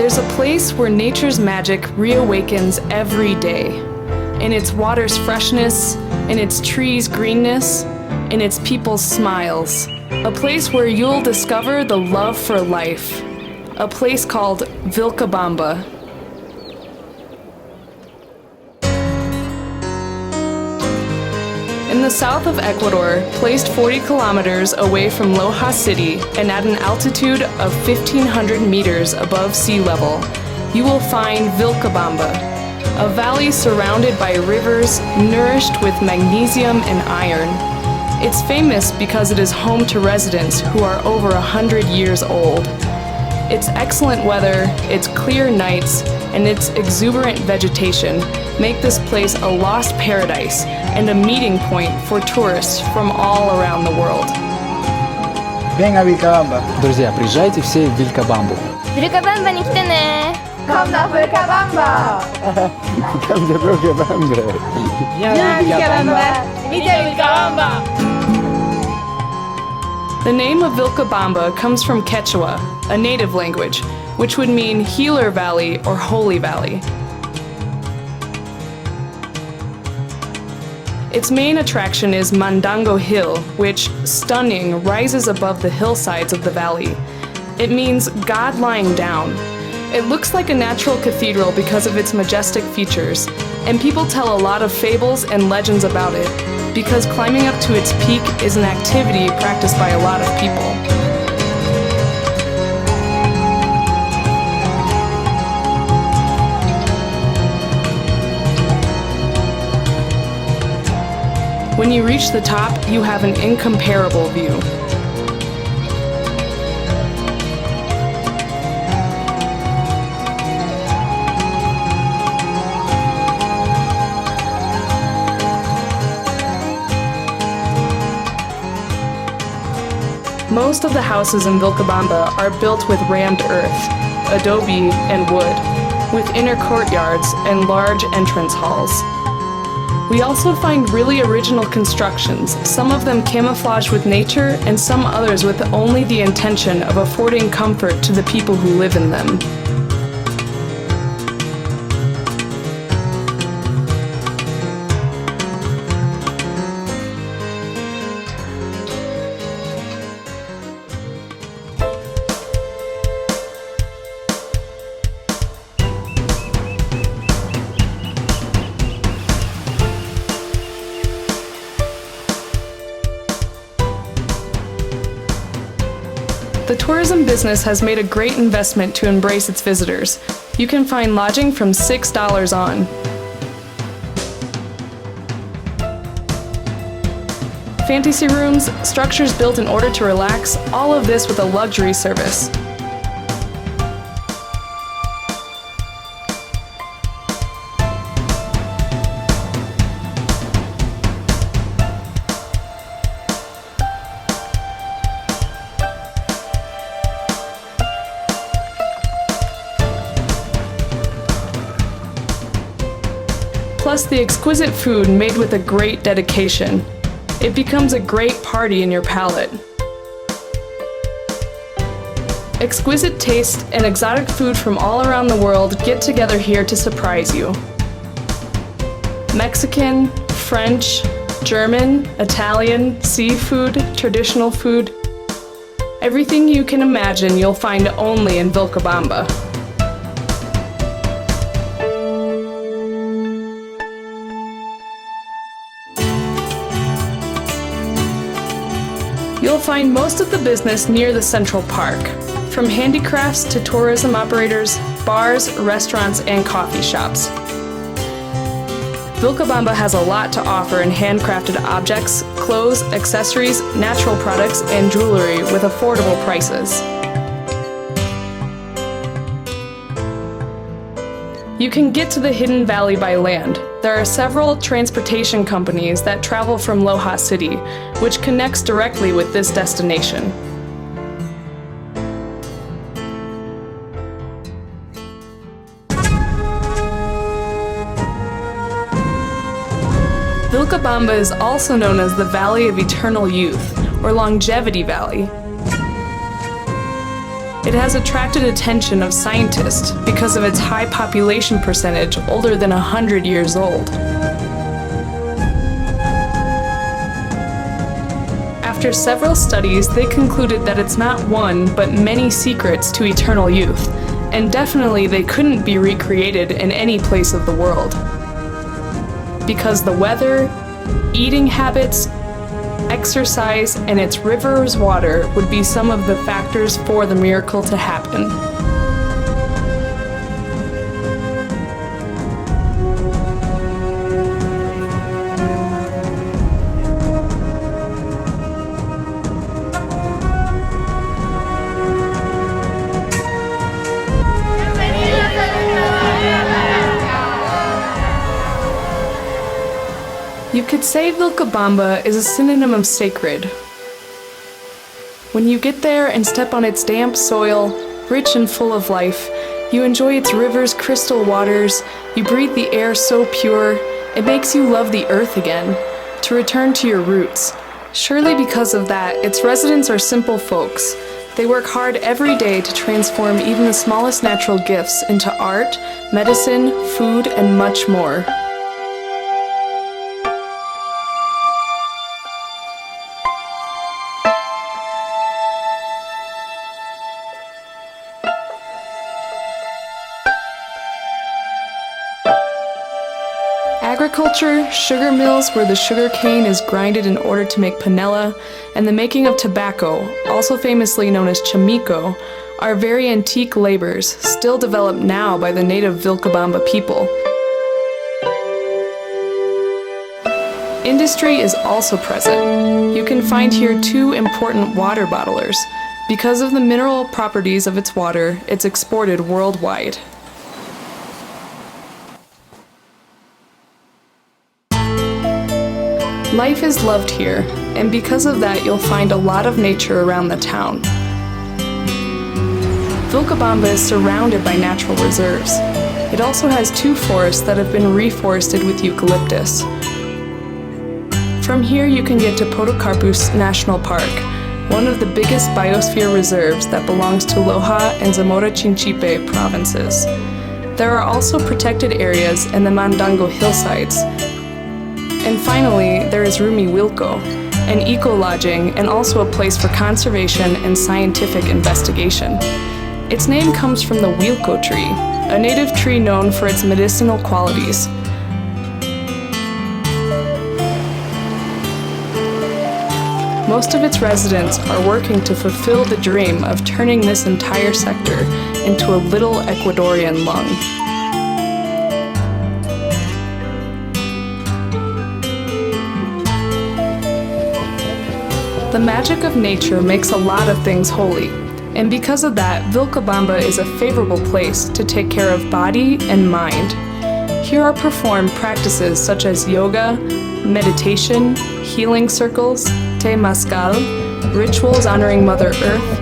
There's a place where nature's magic reawakens every day. In its water's freshness, in its trees' greenness, in its people's smiles. A place where you'll discover the love for life. A place called Vilcabamba. In the south of Ecuador, placed 40 kilometers away from Loja City and at an altitude of 1,500 meters above sea level, you will find Vilcabamba, a valley surrounded by rivers nourished with magnesium and iron. It's famous because it is home to residents who are over 100 years old. Its excellent weather, its clear nights, and its exuberant vegetation make this place a lost paradise and a meeting point for tourists from all around the world. Ven a Vilcabamba. Друзья, приезжайте все в Вилькабамбу. Vilcabambaに来てね。Come to Vilcabamba. Come to Vilcabamba. The name of Vilcabamba comes from Quechua, a native language, which would mean Healer Valley or Holy Valley. Its main attraction is Mandango Hill, which, stunning, rises above the hillsides of the valley. It means God lying down. It looks like a natural cathedral because of its majestic features, and people tell a lot of fables and legends about it, because climbing up to its peak is an activity practiced by a lot of people. When you reach the top, you have an incomparable view. Most of the houses in Vilcabamba are built with rammed earth, adobe, and wood, with inner courtyards and large entrance halls. We also find really original constructions, some of them camouflaged with nature and some others with only the intention of affording comfort to the people who live in them. The tourism business has made a great investment to embrace its visitors. You can find lodging from $6 on. Fantasy rooms, structures built in order to relax, all of this with a luxury service. Plus the exquisite food made with a great dedication. It becomes a great party in your palate. Exquisite taste and exotic food from all around the world get together here to surprise you. Mexican, French, German, Italian, seafood, traditional food. Everything you can imagine you'll find only in Vilcabamba. You'll find most of the business near the Central Park, from handicrafts to tourism operators, bars, restaurants, and coffee shops. Vilcabamba has a lot to offer in handcrafted objects, clothes, accessories, natural products, and jewelry with affordable prices. You can get to the hidden valley by land. There are several transportation companies that travel from Loja City, which connects directly with this destination. Vilcabamba is also known as the Valley of Eternal Youth, or Longevity Valley. It has attracted attention of scientists because of its high population percentage older than 100 years old. After several studies, they concluded that it's not one, but many secrets to eternal youth, and definitely they couldn't be recreated in any place of the world. Because the weather, eating habits, exercise, and its river's water would be some of the factors for the miracle to happen. You could say Vilcabamba is a synonym of sacred. When you get there and step on its damp soil, rich and full of life, you enjoy its river's crystal waters, you breathe the air so pure, it makes you love the earth again, to return to your roots. Surely because of that, its residents are simple folks. They work hard every day to transform even the smallest natural gifts into art, medicine, food, and much more. Agriculture, sugar mills where the sugar cane is grinded in order to make panela, and the making of tobacco, also famously known as chamico, are very antique labors, still developed now by the native Vilcabamba people. Industry is also present. You can find here two important water bottlers. Because of the mineral properties of its water, it's exported worldwide. Life is loved here, and because of that you'll find a lot of nature around the town. Vilcabamba is surrounded by natural reserves. It also has two forests that have been reforested with eucalyptus. From here you can get to Podocarpus National Park, one of the biggest biosphere reserves that belongs to Loja and Zamora Chinchipe provinces. There are also protected areas in the Mandango hillsides. And finally, there is Rumi Wilco, an eco-lodging and also a place for conservation and scientific investigation. Its name comes from the Wilco tree, a native tree known for its medicinal qualities. Most of its residents are working to fulfill the dream of turning this entire sector into a little Ecuadorian lung. The magic of nature makes a lot of things holy, and because of that, Vilcabamba is a favorable place to take care of body and mind. Here are performed practices such as yoga, meditation, healing circles, temazcal, rituals honoring Mother Earth,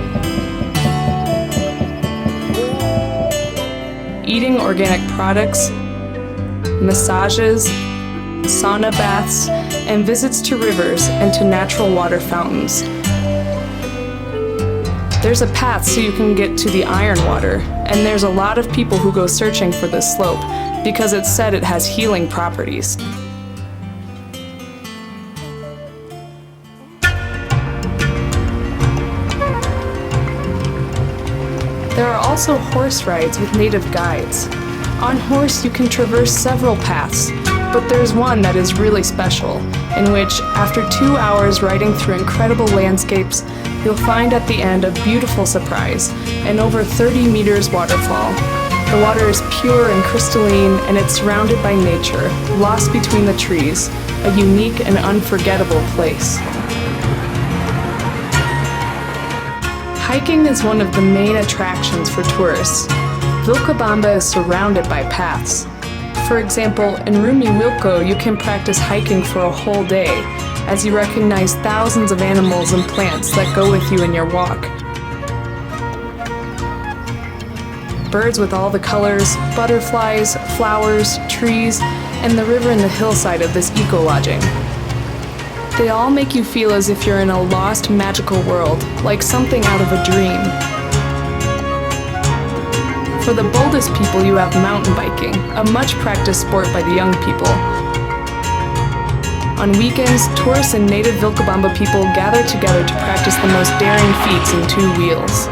eating organic products, massages, sauna baths, and visits to rivers and to natural water fountains. There's a path so you can get to the iron water, and there's a lot of people who go searching for this slope because it's said it has healing properties. There are also horse rides with native guides. On horse you can traverse several paths, but there's one that is really special, in which, after 2 hours riding through incredible landscapes, you'll find at the end a beautiful surprise, an over 30 meters waterfall. The water is pure and crystalline, and it's surrounded by nature, lost between the trees, a unique and unforgettable place. Hiking is one of the main attractions for tourists. Vilcabamba is surrounded by paths. For example, in Rumi Wilco, you can practice hiking for a whole day, as you recognize thousands of animals and plants that go with you in your walk. Birds with all the colors, butterflies, flowers, trees, and the river in the hillside of this eco-lodging. They all make you feel as if you're in a lost, magical world, like something out of a dream. For the boldest people, you have mountain biking, a much practiced sport by the young people. On weekends, tourists and native Vilcabamba people gather together to practice the most daring feats in 2 wheels.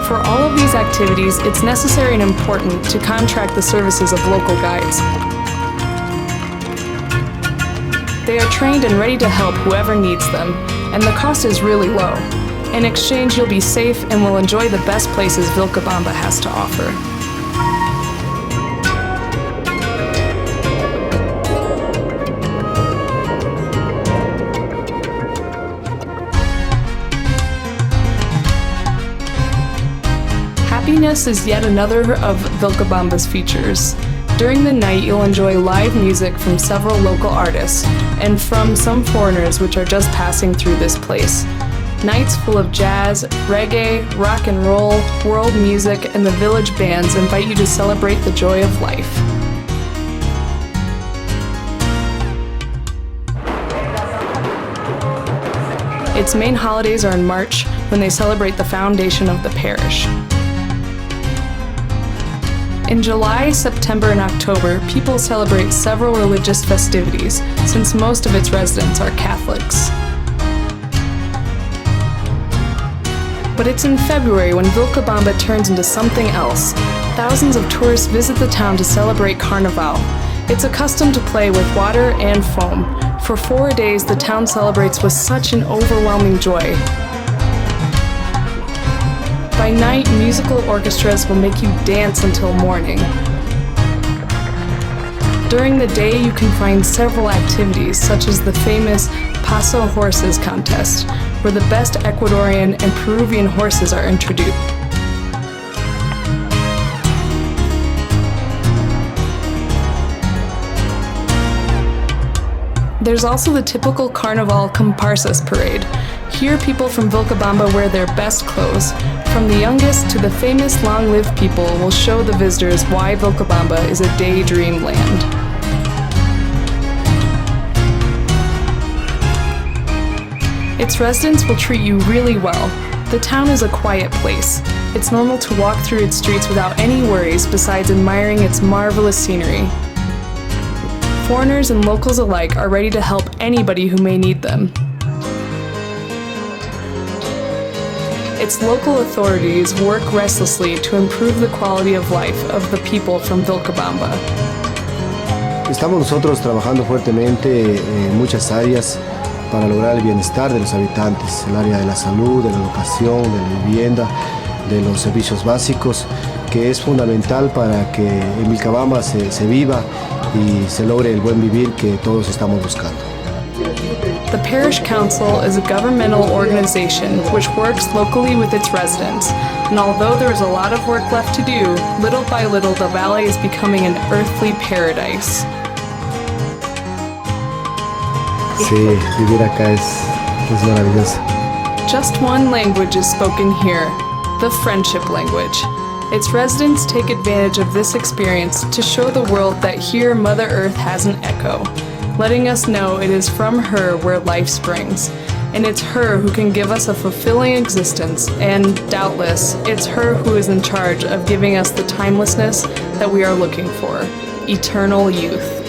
For all of these activities, it's necessary and important to contract the services of local guides. They are trained and ready to help whoever needs them, and the cost is really low. In exchange, you'll be safe and will enjoy the best places Vilcabamba has to offer. Happiness is yet another of Vilcabamba's features. During the night, you'll enjoy live music from several local artists and from some foreigners which are just passing through this place. Nights full of jazz, reggae, rock and roll, world music, and the village bands invite you to celebrate the joy of life. Its main holidays are in March, when they celebrate the foundation of the parish. In July, September, and October, people celebrate several religious festivities, since most of its residents are Catholics. But it's in February when Vilcabamba turns into something else. Thousands of tourists visit the town to celebrate Carnival. It's accustomed to play with water and foam. For 4 days, the town celebrates with such an overwhelming joy. By night, musical orchestras will make you dance until morning. During the day, you can find several activities, such as the famous Paso Horses contest, where the best Ecuadorian and Peruvian horses are introduced. There's also the typical Carnival comparsas parade. Here, people from Vilcabamba wear their best clothes. From the youngest to the famous long-lived people will show the visitors why Vilcabamba is a daydream land. Its residents will treat you really well. The town is a quiet place. It's normal to walk through its streets without any worries besides admiring its marvelous scenery. Foreigners and locals alike are ready to help anybody who may need them. Its local authorities work restlessly to improve the quality of life of the people from Vilcabamba. Estamos nosotros trabajando fuertemente en muchas áreas para lograr el bienestar de los habitantes, el área de la salud, de la educación, de la vivienda, de los servicios básicos, que es fundamental para que en Vilcabamba se viva y se logre el buen vivir que todos estamos buscando. The Parish Council is a governmental organization which works locally with its residents, and although there is a lot of work left to do, little by little the valley is becoming an earthly paradise. Sí, vivir acá es maravilloso. Just one language is spoken here, the friendship language. Its residents take advantage of this experience to show the world that here Mother Earth has an echo, letting us know it is from her where life springs, and it's her who can give us a fulfilling existence, and doubtless, it's her who is in charge of giving us the timelessness that we are looking for, eternal youth.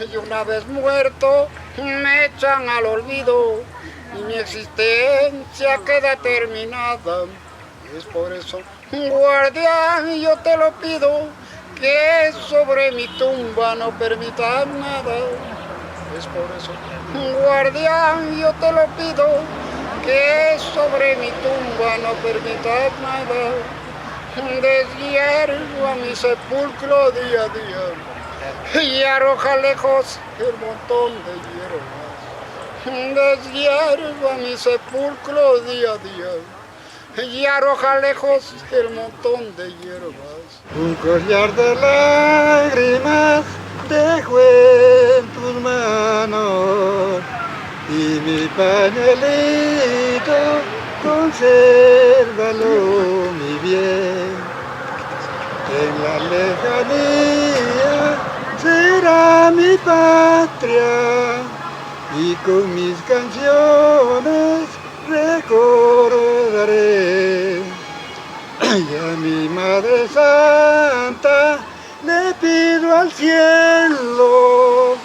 Y una vez muerto me echan al olvido y mi existencia queda terminada. Y es por eso, guardián, yo te lo pido, que sobre mi tumba no permitas nada. Es por eso, guardián, yo te lo pido, que sobre mi tumba no permitas nada. Deshierva mi sepulcro día a día y arroja lejos el montón de hierbas. Deshierva mi sepulcro día a día y arroja lejos el montón de hierbas. Un collar de lágrimas dejo en tus manos y mi mi pañuelito, consérvalo, mi bien. En la lejanía será mi patria y con mis canciones recordaré. Y a mi Madre Santa le pido al cielo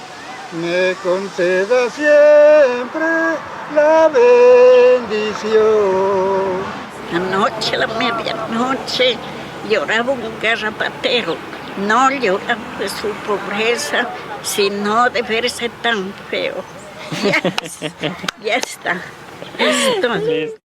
me conceda siempre la bendición. Anoche a la medianoche lloraba un garrapatero. No lloraba de su pobreza, sino de verse tan feo. Ya está. Esto.